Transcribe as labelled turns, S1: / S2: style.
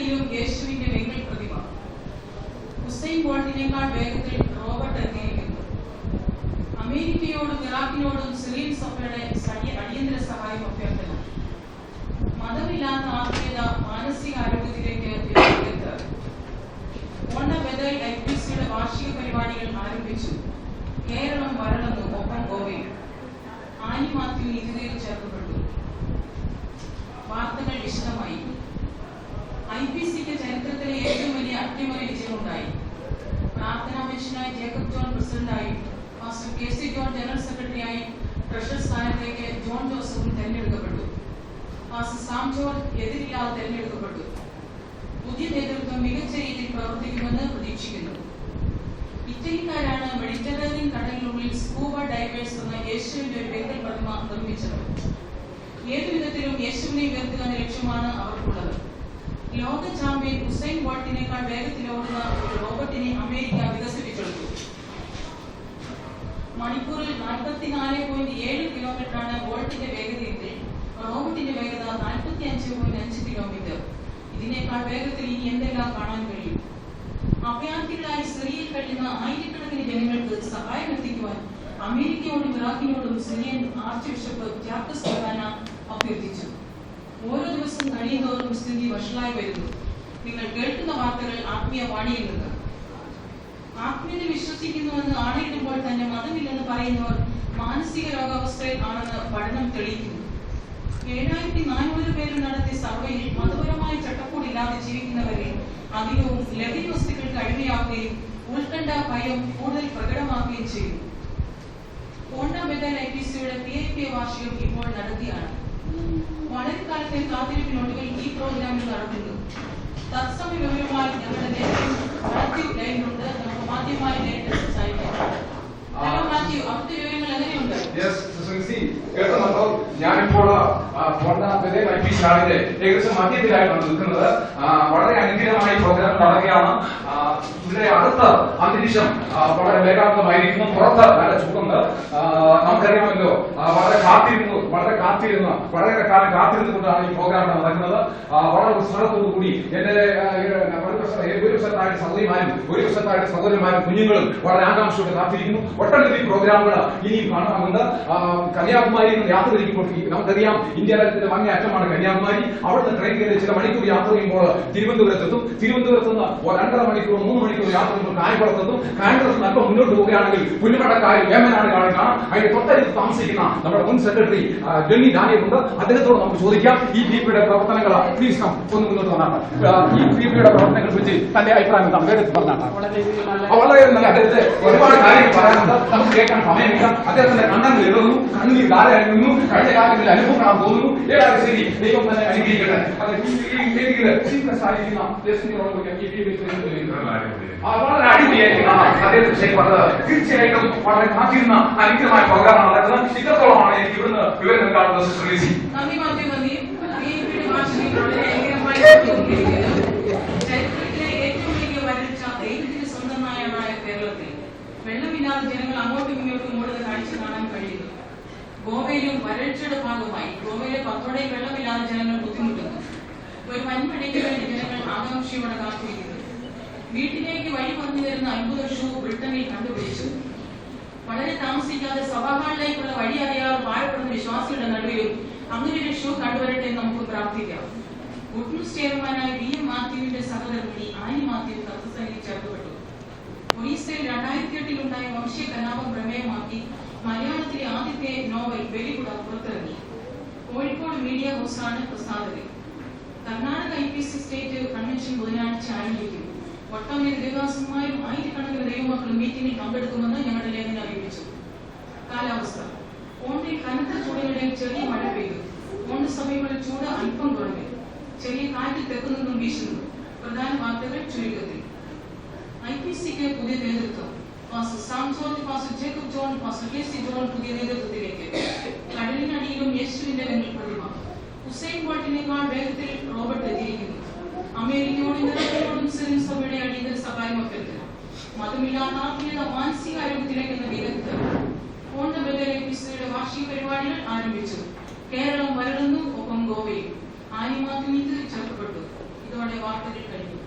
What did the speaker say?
S1: കടലിനടിയിലും യേശുവിന്റെ വെങ്കൽ പ്രതിമ. ഉസൈൻ ബോൾട്ടിനേക്കാൾ വേഗത്തിൽ റോബർട്ട് എത്തിയിരിക്കുന്നു. അമേരിക്കയോടും ഇറാഖിനോടും സിറിയൻ സഭയുടെ അടിയന്തര സഹായം അഭ്യർത്ഥന. മതമില്ലാത്ത ആത്മീയത മാനസിക ആരോഗ്യത്തിലേക്ക് എത്തിയത്. ഓണ ബദൽ IPCയുടെ വാർഷിക പരിപാടികൾ ആരംഭിച്ചു. കേരളം വരളുന്നു, ഒപ്പം ഗോവയും. ആനി മാത്യു നീതിയിൽ ചേർക്കപ്പെട്ടു. വാർത്തകൾ വിശദമായി. IPCക്ക് ചരിത്രത്തിലെ ഏറ്റവും വലിയ അട്ടിമറി വിജയമുണ്ടായി. പ്രാർത്ഥനാ മെഷനായി ജേക്കബ് ജോൺ പ്രസിഡന്റായും പാസ്റ്റർ KC ജോൺ ജനറൽ സെക്രട്ടറിയായി ട്രഷറർ സ്ഥാനത്തേക്ക് ജോൺ ജോസഫും തെരഞ്ഞെടുക്കപ്പെട്ടു. പാസ്റ്റർ സാം ജോർജ് എതിരില്ലാതെ തെരഞ്ഞെടുക്കപ്പെട്ടു. പുതിയ നേതൃത്വം മികച്ച രീതിയിൽ പ്രവർത്തിക്കുമെന്ന് പ്രതീക്ഷിക്കുന്നു. ഇറ്റലിക്കാരാണ് മെഡിറ്ററേനിയൻ കടലിനുള്ളിൽ സ്കൂബ ഡൈവേഴ്സ് എന്ന യേശുവിന്റെ ഒരു വെങ്കൽ പ്രതിമ നിർമ്മിച്ചത്. ഏതു വിധത്തിലും യേശുവിനെ ഉയർത്തുക എന്ന ലക്ഷ്യമാണ് അവർക്കുള്ളത്. ലോക ചാമ്പ്യൻ ഉസൈൻ ബോൾട്ടിനേക്കാൾ വേഗത്തിലോടുന്ന ഒരു റോബോട്ടിനെ അമേരിക്ക വികസിപ്പിച്ചെടുത്തു. മണിക്കൂറിൽ 44.7 കിലോമീറ്ററാണ് ബോൾട്ടിന്റെ വേഗതയെങ്കിൽ റോബോട്ടിന്റെ വേഗത 45.5 കിലോമീറ്റർ. ഇതിനേക്കാൾ വേഗത്തിൽ ഇനി എന്തെല്ലാം കാണാൻ കഴിയും? അഭയാർത്ഥികളായി സിറിയയിൽ കഴിയുന്ന ആയിരക്കണക്കിന് ജനങ്ങൾക്ക് സഹായം എത്തിക്കുവാൻ അമേരിക്കയോടും ഇറാഖിനോടും സിറിയൻ ആർച്ച് ബിഷപ്പ് ജാക്കസ് ബഗാന അഭ്യർത്ഥിച്ചു. ഓരോ ദിവസം കഴിയുന്നതോറും സ്ഥിതി വഷളായി വരുന്നു. നിങ്ങൾ കേൾക്കുന്ന വാർത്തകൾ ആത്മീയ വാണിയിൽ നിന്ന്. ആത്മീയത വിശ്വസിക്കുന്നുവെന്ന് ആണയിടുമ്പോൾ തന്നെ മതമില്ലെന്ന് പറയുന്നവർ മാനസിക രോഗാവസ്ഥയിൽ ആണെന്ന് പഠനം തെളിയിക്കുന്നു. 7400 പേര് നടത്തിയ സർവേയിൽ മതപരമായ ചട്ടക്കൂടില്ലാതെ ജീവിക്കുന്നവരെ അധികവും ലഹരി വസ്തുക്കൾക്ക് അടിമയാക്കുകയും ഉത്കണ്ഠ ഭയം കൂടുതൽ പ്രകടമാക്കുകയും ചെയ്യുന്നു. ഓണ ബദൽ IPCയുടെ PIP വാർഷികം ഇപ്പോൾ നടത്തിയാണ്. വളരെ കാലത്തെ കാത്തിരിപ്പിനൊടുവിൽ ഈ പ്രോഗ്രാമിൽ നടത്തുന്നു. തത്സമയ വിവരമായി ഞങ്ങളുടെ മാത്യു ലൈനുണ്ട്. നമുക്ക് മാധ്യമമായി നേരിട്ട് സംസാരിക്കാം. ഹലോ മാത്യു, അവിടുത്തെ വിവരങ്ങൾ എങ്ങനെയുണ്ട്?
S2: ഞാനിപ്പോൾ IPCയുടെ ഏകദേശം മധ്യത്തിലായിട്ടാണ് നിൽക്കുന്നത്. വളരെ അനുഗ്രഹമായ പ്രോഗ്രാം നടക്കുകയാണ്. ഇവിടെ അടുത്ത അന്തരീക്ഷം വളരെ വേഗാന്തമായിരിക്കുന്നു. പുറത്ത് നല്ല ചൂടുണ്ട്. നമുക്കറിയാമല്ലോ, വളരെ കാലം കാത്തിരുന്നുകൊണ്ടാണ് ഈ പ്രോഗ്രാം നടക്കുന്നത്. വളരെ ഉത്സാഹത്തോടു കൂടി എന്റെ ഒരു വശത്തായിട്ട് സഹോദരിമാരും ഒരു വശത്തായിട്ട് സഹോദരന്മാരും കുഞ്ഞുങ്ങളും വളരെ ആകാംക്ഷയോടെ കാത്തിരിക്കുന്നു. ഒട്ടനവധി പ്രോഗ്രാമുകൾ ഇനിയും കാണാറുണ്ട്. കന്യാകുമാരി യാത്ര തിരിക്കുമ്പോൾ നമുക്കറിയാം, ഇന്ത്യ രാജ്യത്തിന്റെ മഞ്ഞ അറ്റമാണ് കന്യാകുമാരി. അവിടുന്ന് ട്രെയിൻ കയറി ചില മണിക്കൂർ യാത്ര ചെയ്യുമ്പോൾ തിരുവനന്തപുരത്തെത്തും. തിരുവനന്തപുരത്ത് നിന്ന് 2.5 മണിക്കൂർ 3 മണിക്കൂർ യാത്ര ചെയ്യുമ്പോൾ കായംകുളത്തെത്തും. കായംകുളത്ത് നിന്ന് അല്പം മുന്നോട്ട് പോവുകയാണെങ്കിൽ പുല്ലുമടക്കാരി വേമനാട് കാണാം. അതിന്റെ തൊട്ടടുത്ത് താമസിക്കുന്ന നമ്മുടെ മുൻ സെക്രട്ടറി ജെന്നി ഡാനിയൽ ഉണ്ട്. അദ്ദേഹത്തോട് നമുക്ക് ചോദിക്കാം, ഈ PIPയുടെ പ്രവർത്തനങ്ങൾ പ്ലീസ് ഒന്ന് മുന്നോട്ട് വന്നാണ്. ഈ PIPയുടെ പ്രവർത്തനങ്ങളെ കുറിച്ച് തന്റെ അഭിപ്രായം എന്താണ്? വേഗത്തിൽ പറഞ്ഞാണ്. വളരെ നല്ല. അദ്ദേഹത്തെ ഒരുപാട് കാര്യങ്ങൾ പറയാനുണ്ട്. നമുക്ക് കേൾക്കാൻ സമയമില്ല. അദ്ദേഹത്തിന്റെ കണ്ണങ്ങൾ എഴുതുന്നു, കണ്ണീർ ധാരാളിക്കുന്നു. കഴിഞ്ഞ കാലങ്ങളിൽ അനുഭവപ്പെടാൻ തോന്നുന്നു. ഏതായാലും ശരി, ദൈവം തന്നെ അനുഗ്രഹിക്കട്ടെ. വളരെ അടിപൊളിയായിരിക്കും അദ്ദേഹത്തിന് ശരി പറഞ്ഞത്. തീർച്ചയായിട്ടും വളരെ കാത്തിരുന്ന അനുഗ്രഹമായ പ്രോഗ്രാമാണ് നടക്കുന്നത്. ഇത്രത്തോളമാണ് എനിക്ക് ഇവിടുന്ന് വിവരം നൽകാറുള്ളത്.
S1: ചരിത്രത്തിലെ ഏറ്റവും വലിയ വരൾച്ച ദൈവത്തിന് സ്വന്തമായതായ കേരളത്തിൽ വെള്ളമില്ലാതെ ജനങ്ങൾ അങ്ങോട്ടും ഇങ്ങോട്ടും ഓടുന്ന കാഴ്ച കാണാൻ കഴിയുന്നു. ഗോവയിലും വരൾച്ചയുടെ ഭാഗമായി ഗോവയിലെ 10 വെള്ളമില്ലാതെ ജനങ്ങൾ ബുദ്ധിമുട്ടുന്നു. ഒരു വൻമഴയ്ക്ക് വേണ്ടി ജനങ്ങൾ ആകാംക്ഷയോടെ കാത്തിരിക്കുന്നു. വീട്ടിലേക്ക് വഴി പറഞ്ഞു തരുന്ന 50 ഷൂ ബ്രിട്ടനിൽ കണ്ടുപിടിച്ചു. വളരെ താമസിക്കാതെ സഭാഹാളിലേക്കുള്ള വഴി അറിയാതെ വാഴപ്പെടുന്ന വിശ്വാസികളുടെ നടുവിലും അങ്ങനെ ഒരു ഷൂ കണ്ടുവരട്ടെ എന്ന് നമുക്ക് പ്രാർത്ഥിക്കാം. ഗുഡ് ന്യൂസ് ചെയർമാനായി VM മാത്യുവിന്റെ സഹധർമ്മിണി ആനി മാത്യു കർത്തസേനയിൽ ചേർക്കപ്പെട്ടു. ഒറീസയിൽ 2008 ഉണ്ടായ വംശീയ കലാപം പ്രമേയമാക്കി മലയാളത്തിലെ ആദ്യത്തെ നോവൽ വെലികുട പുറത്തിറങ്ങി. കോഴിക്കോട് മീഡിയ ഹൗസാണ് പ്രസാധകൻ. കർണാടക IPC സ്റ്റേറ്റ് കൺവെൻഷൻ ബുധനാഴ്ച ആരംഭിക്കും. ഒട്ടനവധി ദിവസമായും ആയിരക്കണക്കിന് ദൈവമക്കൾ മീറ്റിംഗിൽ പങ്കെടുക്കുമെന്ന് ഞങ്ങളുടെ ലേഖനം അറിയിച്ചു. കാലാവസ്ഥ. ഓണ്ടിൽ കനത്ത ചൂടിനിടയിൽ ചെറിയ മഴ പെയ്തു. ഓണ്ട് സമയങ്ങളിൽ ചൂട് അല്പം കുറഞ്ഞു. ചെറിയ കാറ്റ് തെക്കു നിന്നും വീശുന്നു. പ്രധാന വാർത്തകൾ ചുരുക്കത്തിൽ. IPCക്ക് പുതിയ നേതൃത്വം. Pastor Sam George, pastor Jacob John, pastor KC John പുതിയ നേതൃത്വത്തിലേക്ക്. കടലിനടിയിലും യേശുവിന്റെ വെങ്കൽ പ്രതിമ. ഉസൈൻ ബോൾട്ടിനേക്കാൾ വേഗത്തിൽ റോബർട്ട് എത്തിയിരിക്കുന്നു. അമേരിക്കയോടും ഇറാഖിനോടും സിറിയൻ സഭയുടെ അടിയന്തര സഹായം അഭ്യർത്ഥന. മതമില്ലാത്ത ആത്മീയത മാനസിക ആരോഗ്യത്തിലേക്ക് എന്ന വിദഗ്ധർ. ഓണ ബദൽ IPCയുടെ വാർഷിക പരിപാടികൾ ആരംഭിച്ചു. കേരളം വരളുന്നു, ഒപ്പം ഗോവയും. ആനി മാത്യു ചേർക്കപ്പെട്ടു. ഇതോടെ വാർത്തകൾ കഴിഞ്ഞു.